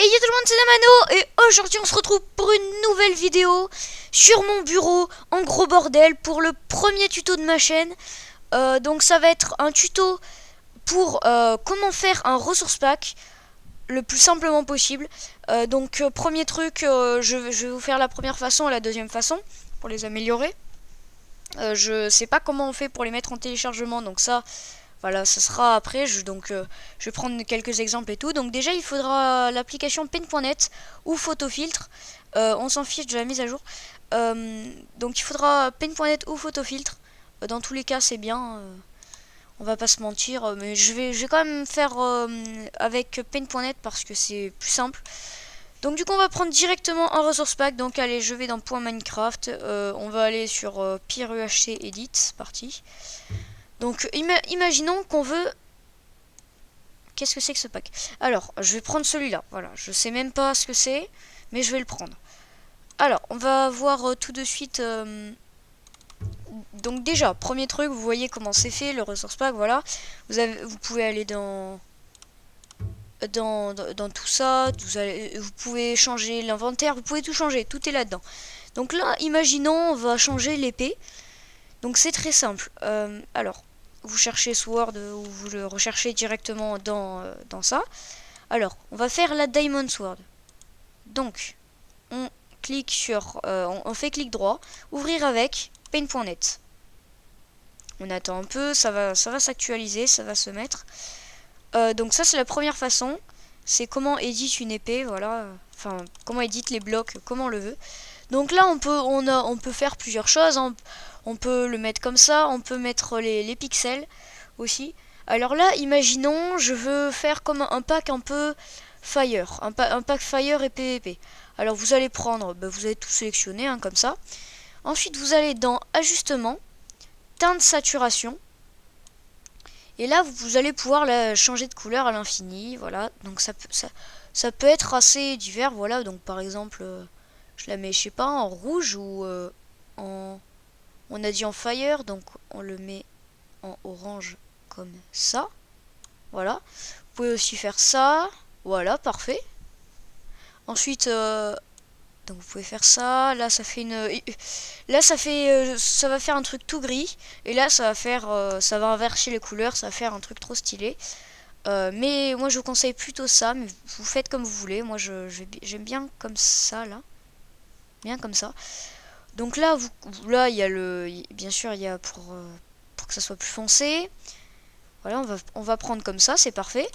Et yo tout le monde, c'est Damano et aujourd'hui on se retrouve pour une nouvelle vidéo sur mon bureau en gros bordel pour le premier tuto de ma chaîne. Donc ça va être un tuto pour comment faire un resource pack le plus simplement possible. Premier truc, je vais vous faire la première façon et la deuxième façon pour les améliorer. Je sais pas comment on fait pour les mettre en téléchargement, donc ça... Voilà, ça sera après. Je vais prendre quelques exemples et tout. Donc déjà, il faudra l'application Paint.net ou Photofiltre. On s'en fiche de la mise à jour. Donc il faudra Paint.net ou Photofiltre. Dans tous les cas, c'est bien. On va pas se mentir. Mais je vais quand même faire avec Paint.net parce que c'est plus simple. Donc du coup, on va prendre directement un resource pack. Donc allez, je vais dans .minecraft. On va aller sur PyRUHC Edit. C'est parti. Donc imaginons qu'on veut... Qu'est-ce que c'est que ce pack? Alors, je vais prendre celui-là. Voilà, je sais même pas ce que c'est, mais je vais le prendre. Alors, on va voir tout de suite... Donc déjà, premier truc, vous voyez comment c'est fait, le resource pack, voilà. Vous pouvez aller dans tout ça. Vous pouvez changer l'inventaire, vous pouvez tout changer, tout est là-dedans. Donc là, imaginons, on va changer l'épée. Donc c'est très simple. Alors... vous cherchez Sword ou vous le recherchez directement dans ça. Alors, on va faire la Diamond Sword. Donc, on clique sur... on fait clic droit, ouvrir avec Paint.net. On attend un peu, ça va s'actualiser, ça va se mettre. Donc ça, c'est la première façon. C'est comment édite une épée, voilà. Enfin, comment édite les blocs, comme on le veut. Donc là, on peut faire plusieurs choses. On peut le mettre comme ça, on peut mettre les pixels aussi. Alors là, imaginons, je veux faire comme un pack un peu Fire, un pack Fire et PVP. Alors vous allez prendre, vous allez tout sélectionner hein, comme ça. Ensuite, vous allez dans Ajustement, Teinte Saturation. Et là, vous allez pouvoir la changer de couleur à l'infini. Voilà, donc ça peut être assez divers. Voilà, donc par exemple, je la mets, je sais pas, en rouge ou en... On a dit en fire, donc on le met en orange comme ça. Voilà. Vous pouvez aussi faire ça. Voilà, parfait. Ensuite, donc vous pouvez faire ça. Là, ça fait une... Là, ça va faire un truc tout gris. Et là, ça va inverser les couleurs. Ça va faire un truc trop stylé. Mais moi, je vous conseille plutôt ça. Mais vous faites comme vous voulez. Moi, j'aime bien comme ça, là. Bien comme ça. Donc là, là, il y a bien sûr, il y a pour que ça soit plus foncé. Voilà, on va prendre comme ça, c'est parfait.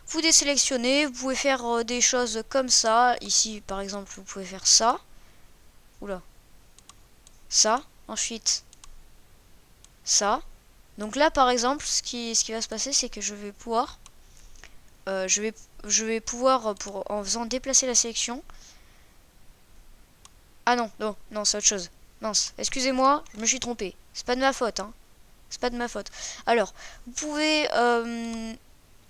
Vous désélectionnez, vous pouvez faire des choses comme ça. Ici, par exemple, vous pouvez faire ça. Oula. Ça. Ensuite, ça. Donc là, par exemple, ce qui va se passer, c'est que je vais pouvoir... je vais pouvoir, en faisant déplacer la sélection... Ah non, non, c'est autre chose. Mince, excusez-moi, je me suis trompé. C'est pas de ma faute, hein. C'est pas de ma faute. Alors, vous pouvez...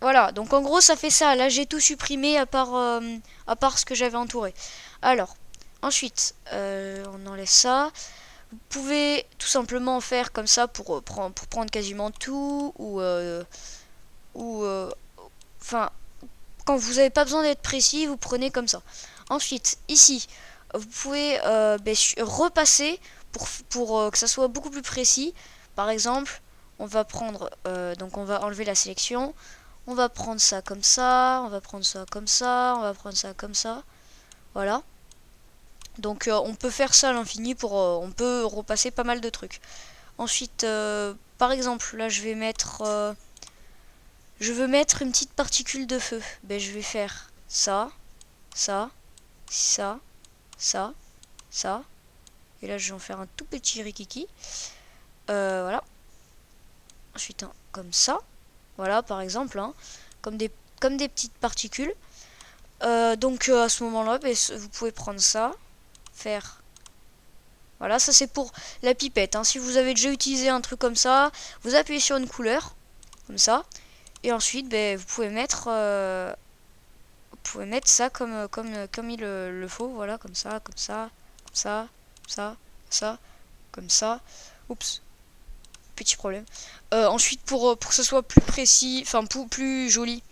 voilà, donc en gros, ça fait ça. Là, j'ai tout supprimé à part ce que j'avais entouré. Alors, ensuite, on enlève ça. Vous pouvez tout simplement faire comme ça pour prendre quasiment tout. Enfin, quand vous n'avez pas besoin d'être précis, vous prenez comme ça. Ensuite, ici... vous pouvez repasser pour que ça soit beaucoup plus précis. Par exemple, on va prendre, donc on va enlever la sélection. On va prendre ça comme ça, on va prendre ça comme ça, on va prendre ça comme ça. Voilà. Donc on peut faire ça à l'infini pour, on peut repasser pas mal de trucs. Ensuite, par exemple, là je vais mettre, je veux mettre une petite particule de feu. Je vais faire ça, ça, ça. Ça, et là je vais en faire un tout petit rikiki. Voilà. Ensuite comme ça, voilà par exemple, hein, comme des petites particules. Donc à ce moment là, vous pouvez prendre ça, faire, voilà, ça c'est pour la pipette, hein. Si vous avez déjà utilisé un truc comme ça, vous appuyez sur une couleur comme ça, et ensuite vous pouvez mettre ça comme il le faut, voilà, comme ça, comme ça, comme ça. Oups, petit problème. Ensuite, pour que ce soit plus précis, enfin plus joli,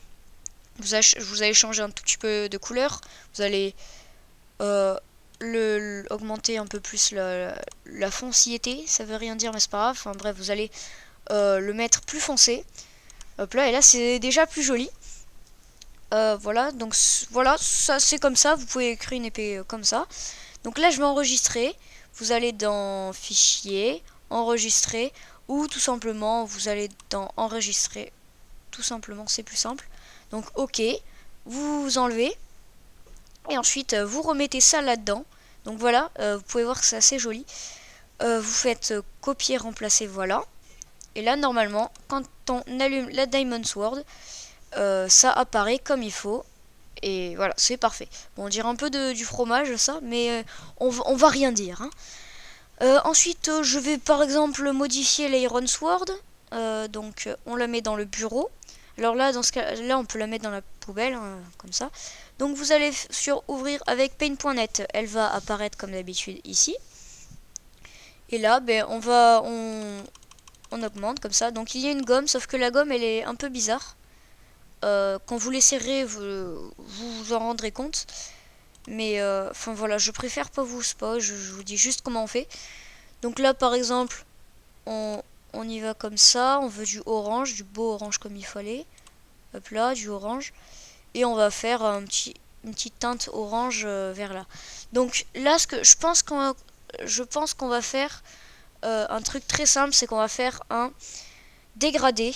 vous allez changer un tout petit peu de couleur. Vous allez augmenter un peu plus la fonciété. Ça veut rien dire, mais c'est pas grave. Enfin bref, vous allez le mettre plus foncé. Hop là, et là c'est déjà plus joli. Voilà, donc voilà, ça c'est comme ça. Vous pouvez créer une épée comme ça. Donc là je vais enregistrer. Vous allez dans Fichier, Enregistrer, ou tout simplement vous allez dans Enregistrer. Tout simplement, c'est plus simple. Donc OK, vous enlevez. Et ensuite vous remettez ça là-dedans. Donc voilà, vous pouvez voir que c'est assez joli. Vous faites copier, remplacer, voilà. Et là normalement, quand on allume la Diamond Sword, ça apparaît comme il faut. Et voilà, c'est parfait. Bon, on dirait un peu du fromage ça, mais on va rien dire. Hein. Ensuite, je vais par exemple modifier l'Iron Sword. Donc on la met dans le bureau. Alors là, dans ce cas là, on peut la mettre dans la poubelle, hein, comme ça. Donc vous allez sur ouvrir avec paint.net. Elle va apparaître comme d'habitude ici. Et là, ben, on augmente comme ça. Donc il y a une gomme, sauf que la gomme, elle est un peu bizarre. Quand vous l'essayerez, vous en rendrez compte. Mais enfin voilà, je préfère pas vous spoil, je vous dis juste comment on fait. Donc là par exemple, on y va comme ça, on veut du orange, du beau orange comme il fallait. Hop là, du orange. Et on va faire une petite teinte orange vers là. Donc là, je pense qu'on va faire un truc très simple, c'est qu'on va faire un dégradé.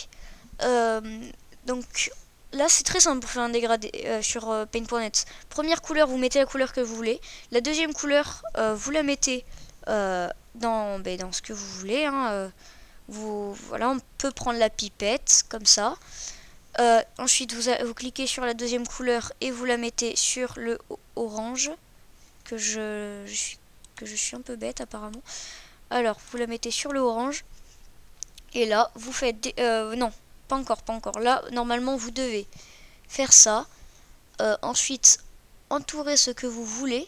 Donc là c'est très simple pour faire un dégradé sur paint.net. Première couleur, vous mettez la couleur que vous voulez. La deuxième couleur, vous la mettez dans ce que vous voulez. Hein, voilà, on peut prendre la pipette comme ça. Ensuite vous cliquez sur la deuxième couleur et vous la mettez sur le orange. Que je suis un peu bête apparemment. Alors vous la mettez sur le orange. Et là vous faites non, pas encore. Là normalement vous devez faire ça. Ensuite entourer ce que vous voulez.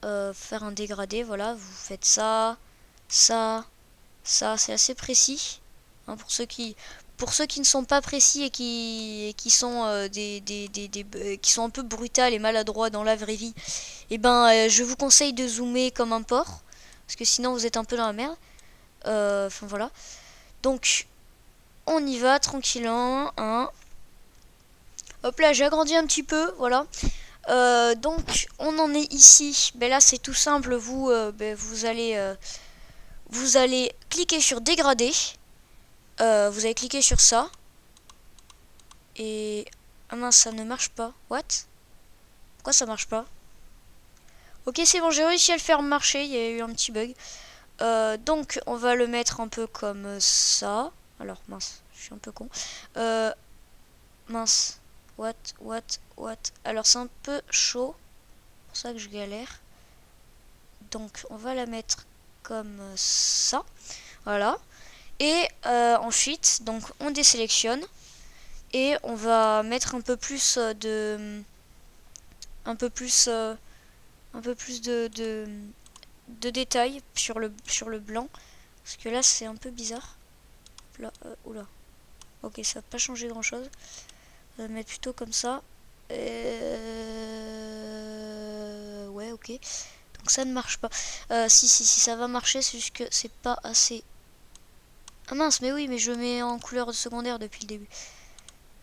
Faire un dégradé, voilà, vous faites ça, c'est assez précis. Hein, pour ceux qui ne sont pas précis et qui sont qui sont un peu brutales et maladroits dans la vraie vie, et ben je vous conseille de zoomer comme un porc, parce que sinon vous êtes un peu dans la merde. Enfin voilà. Donc on y va tranquillement. Hein. Hop là, j'ai agrandi un petit peu, voilà. Donc on en est ici. Ben là c'est tout simple. Vous allez cliquer sur dégrader. Vous allez cliquer sur ça. Et ah mince, ça ne marche pas. What? Pourquoi ça marche pas? Ok, c'est bon, j'ai réussi à le faire marcher. Il y a eu un petit bug. Donc on va le mettre un peu comme ça. Alors mince, je suis un peu con. Mince. What? Alors c'est un peu chaud. C'est pour ça que je galère. Donc on va la mettre comme ça. Voilà. Et ensuite, donc on désélectionne. Et on va mettre un peu plus de détails sur le blanc. Parce que là c'est un peu bizarre. Là, oula. Ok, ça va pas changer grand chose. On va mettre plutôt comme ça. Ouais, ok. Donc ça ne marche pas. Si, ça va marcher, c'est juste que c'est pas assez. Ah mince, mais oui, mais je mets en couleur secondaire depuis le début.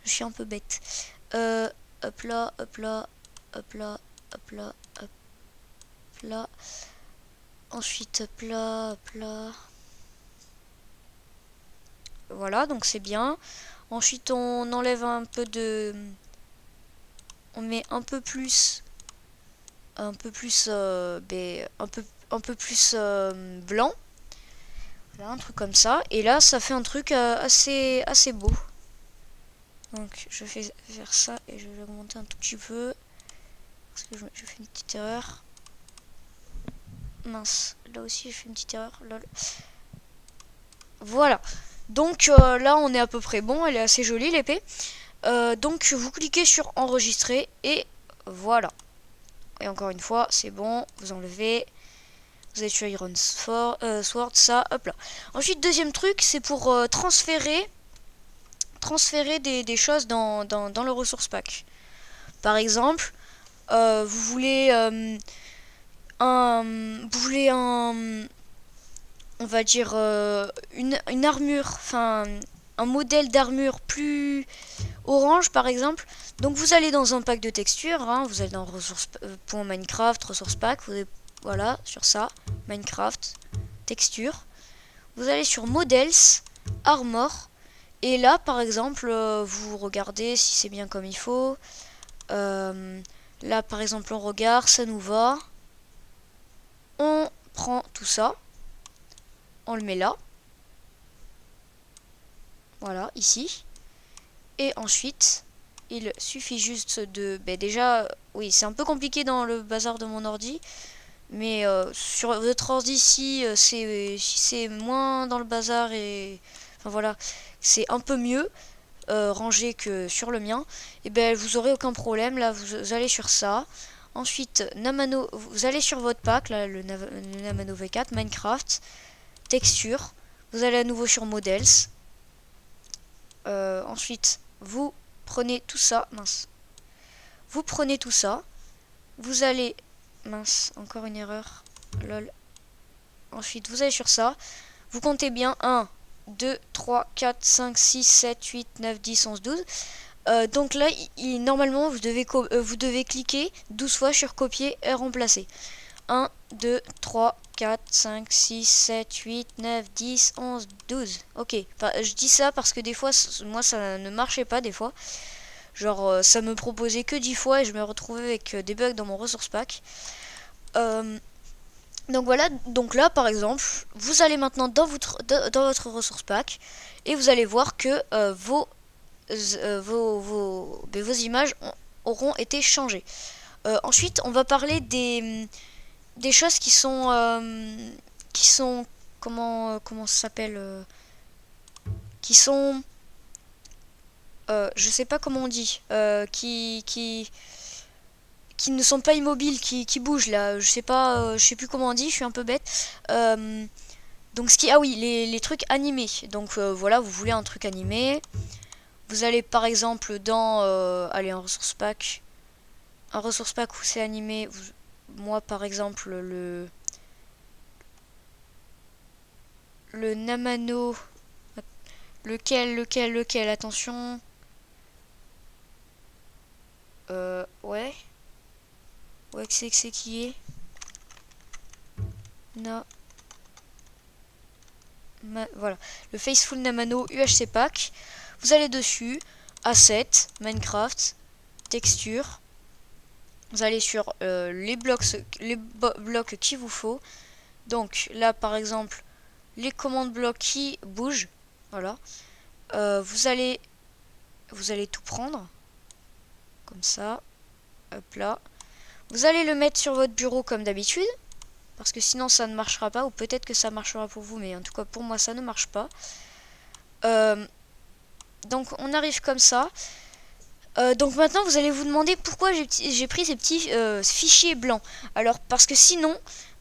Je suis un peu bête. Hop là. Ensuite, hop là. Voilà, donc c'est bien. Ensuite, on enlève un peu de... On met un peu plus blanc. Voilà, un truc comme ça. Et là, ça fait un truc assez beau. Donc, je vais faire ça et je vais l'augmenter un tout petit peu. Parce que je fais une petite erreur. Mince, là aussi, je fais une petite erreur. Lol. Voilà. Donc, là, on est à peu près bon. Elle est assez jolie, l'épée. Donc, vous cliquez sur enregistrer et voilà. Et encore une fois, c'est bon. Vous enlevez. Vous êtes sur Iron Sword, ça, hop là. Ensuite, deuxième truc, c'est pour transférer transférer des choses dans le ressource pack. Par exemple, vous voulez on va dire une armure, enfin un modèle d'armure plus orange par exemple. Donc vous allez dans un pack de textures, hein, vous allez dans ressources pour Minecraft, ressources pack, vous allez, voilà, sur ça, Minecraft, texture. Vous allez sur Models, Armor, et là par exemple vous regardez si c'est bien comme il faut. Là par exemple on regarde, ça nous va. On prend tout ça, on le met là, voilà, ici. Et ensuite, il suffit juste de... déjà, oui, c'est un peu compliqué dans le bazar de mon ordi. Mais sur votre ordi, si c'est moins dans le bazar et... Enfin voilà, c'est un peu mieux rangé que sur le mien. Et ben vous aurez aucun problème. Là, vous allez sur ça. Ensuite, Namano, vous allez sur votre pack, là, le Namano V4, Minecraft, texture. Vous allez à nouveau sur Models. Ensuite, vous prenez tout ça, mince. Vous prenez tout ça, vous allez, mince, encore une erreur, lol. Ensuite, vous allez sur ça, vous comptez bien 1, 2, 3, 4, 5, 6, 7, 8, 9, 10, 11, 12. Donc là, normalement, vous devez cliquer 12 fois sur copier et remplacer. 1, 2, 3, 4, 5, 6, 7, 8, 9, 10, 11, 12. Ok, enfin, je dis ça parce que des fois, moi, ça ne marchait pas des fois. Genre, ça me proposait que 10 fois et je me retrouvais avec des bugs dans mon ressource pack. Donc voilà, donc là, par exemple, vous allez maintenant dans votre ressource pack et vous allez voir que vos images auront été changées. Ensuite, on va parler des choses qui sont comment ça s'appelle, qui sont je sais pas comment on dit, qui ne sont pas immobiles, qui bougent là, je sais pas, je sais plus comment on dit, je suis un peu bête. Donc ah oui, les trucs animés. Donc voilà, vous voulez un truc animé, vous allez par exemple dans allez, un ressource pack où c'est animé. Moi par exemple le Namano, lequel, attention. Ouais, c'est qui est voilà, le Faithful Namano UHC Pack. Vous allez dessus, Asset, Minecraft, Texture. Vous allez sur les blocs qu'il vous faut. Donc là par exemple, les commandes blocs qui bougent. Voilà. Vous allez tout prendre. Comme ça. Hop là. Vous allez le mettre sur votre bureau comme d'habitude. Parce que sinon ça ne marchera pas. Ou peut-être que ça marchera pour vous. Mais en tout cas pour moi ça ne marche pas. Donc on arrive comme ça. Donc maintenant vous allez vous demander pourquoi j'ai pris ces petits fichiers blancs. Alors parce que sinon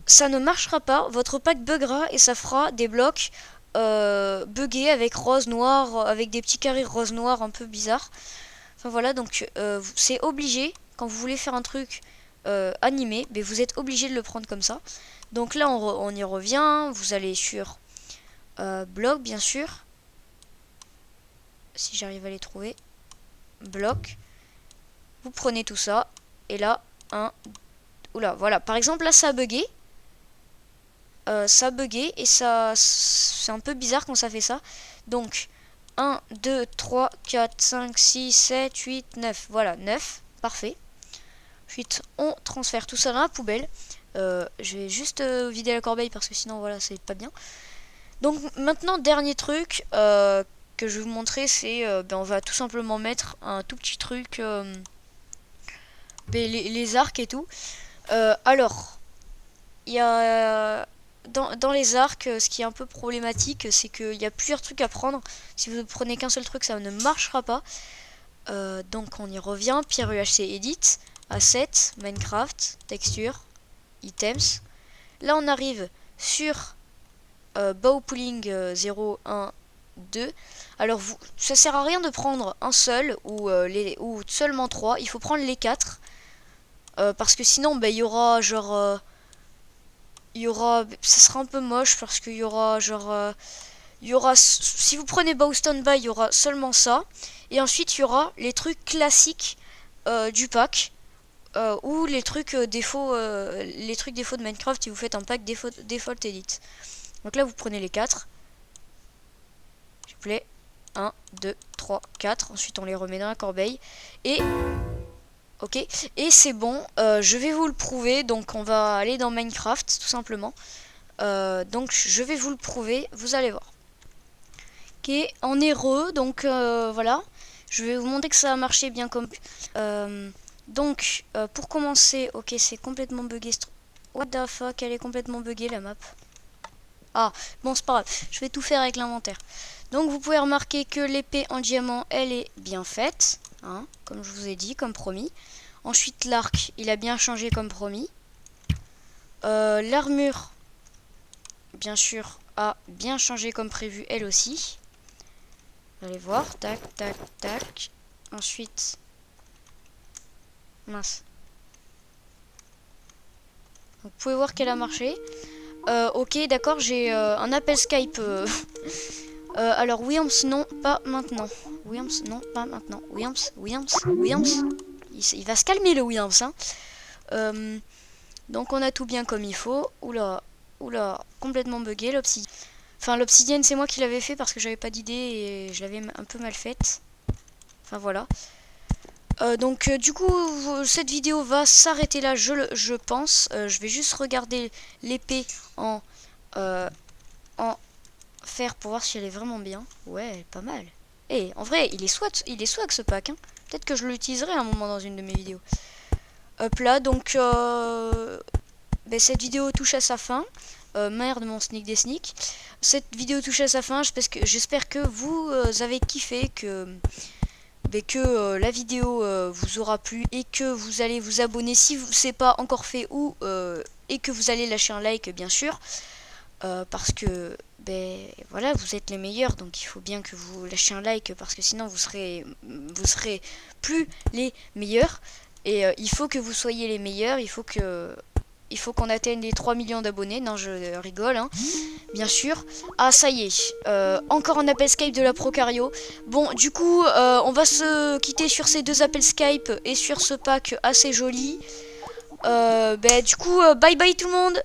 ça ne marchera pas. Votre pack buggera et ça fera des blocs buggés avec rose noir, avec des petits carrés rose noir un peu bizarres. Enfin voilà, donc c'est obligé quand vous voulez faire un truc animé, mais vous êtes obligé de le prendre comme ça. Donc là on y revient. Vous allez sur bloc bien sûr, si j'arrive à les trouver. Bloc, vous prenez tout ça et là oula, voilà, par exemple là ça a bugué. Et ça c'est un peu bizarre quand ça fait ça. Donc 1, 2, 3, 4, 5, 6, 7, 8, 9. Voilà, 9. Parfait. Ensuite, on transfère tout ça dans la poubelle. Je vais juste vider la corbeille parce que sinon, voilà, c'est pas bien. Donc maintenant, dernier truc que je vais vous montrer, c'est on va tout simplement mettre un tout petit truc, les arcs et tout. Alors, il y a... Dans les arcs, ce qui est un peu problématique, c'est qu'il y a plusieurs trucs à prendre. Si vous ne prenez qu'un seul truc, ça ne marchera pas. Donc on y revient. Pierre UHC Edit, Asset, Minecraft, Texture, Items. Là on arrive sur Bow Pooling 0, 1, 2. Alors ça sert à rien de prendre un seul ou seulement 3. Il faut prendre les 4. Parce que sinon il y aura genre ça sera un peu moche parce qu'il y aura genre si vous prenez Bow Standby, il y aura seulement ça. Et ensuite il y aura les trucs classiques du pack. Ou les trucs défauts de Minecraft si vous faites un pack default edit. Donc là vous prenez les 4. S'il vous plaît. 1, 2, 3, 4. Ensuite on les remet dans la corbeille. Et ok. Et c'est bon. Je vais vous le prouver. Donc on va aller dans Minecraft tout simplement. Donc je vais vous le prouver. Vous allez voir. Ok. On est heureux. Donc voilà. Je vais vous montrer que ça a marché bien comme... Donc, pour commencer, ok, c'est complètement bugué. What the fuck, elle est complètement buggée la map. Ah, bon, c'est pas grave. Je vais tout faire avec l'inventaire. Donc, vous pouvez remarquer que l'épée en diamant, elle est bien faite. Hein, comme je vous ai dit, comme promis. Ensuite, l'arc, il a bien changé comme promis. L'armure, bien sûr, a bien changé comme prévu, elle aussi. Allez voir. Tac, tac, tac. Ensuite... Mince. Vous pouvez voir qu'elle a marché. Ok, d'accord, j'ai un appel Skype. Alors, Williams, non, pas maintenant. Williams, non, pas maintenant. Williams. Il va se calmer le Williams. Hein. Donc, on a tout bien comme il faut. Oula, complètement bugué l'obsidienne. Enfin, l'obsidienne, c'est moi qui l'avais fait parce que j'avais pas d'idée et je l'avais un peu mal faite. Enfin, voilà. Donc du coup cette vidéo va s'arrêter là, je pense. Je vais juste regarder l'épée en fer pour voir si elle est vraiment bien. Ouais, pas mal. Et en vrai il est swag ce pack. Hein. Peut-être que je l'utiliserai à un moment dans une de mes vidéos. Hop là, donc cette vidéo touche à sa fin. Merde, mon sneak des sneaks. Cette vidéo touche à sa fin. J'espère que vous avez kiffé, que la vidéo vous aura plu et que vous allez vous abonner si c'est pas encore fait et que vous allez lâcher un like bien sûr parce que voilà, vous êtes les meilleurs, donc il faut bien que vous lâchiez un like parce que sinon vous serez plus les meilleurs et il faut que vous soyez les meilleurs. Il faut qu'on atteigne les 3 millions d'abonnés. Non, je rigole, hein, bien sûr. Ah, ça y est. Encore un appel Skype de la Procario. Bon, du coup, on va se quitter sur ces 2 appels Skype et sur ce pack assez joli. Du coup, bye bye tout le monde.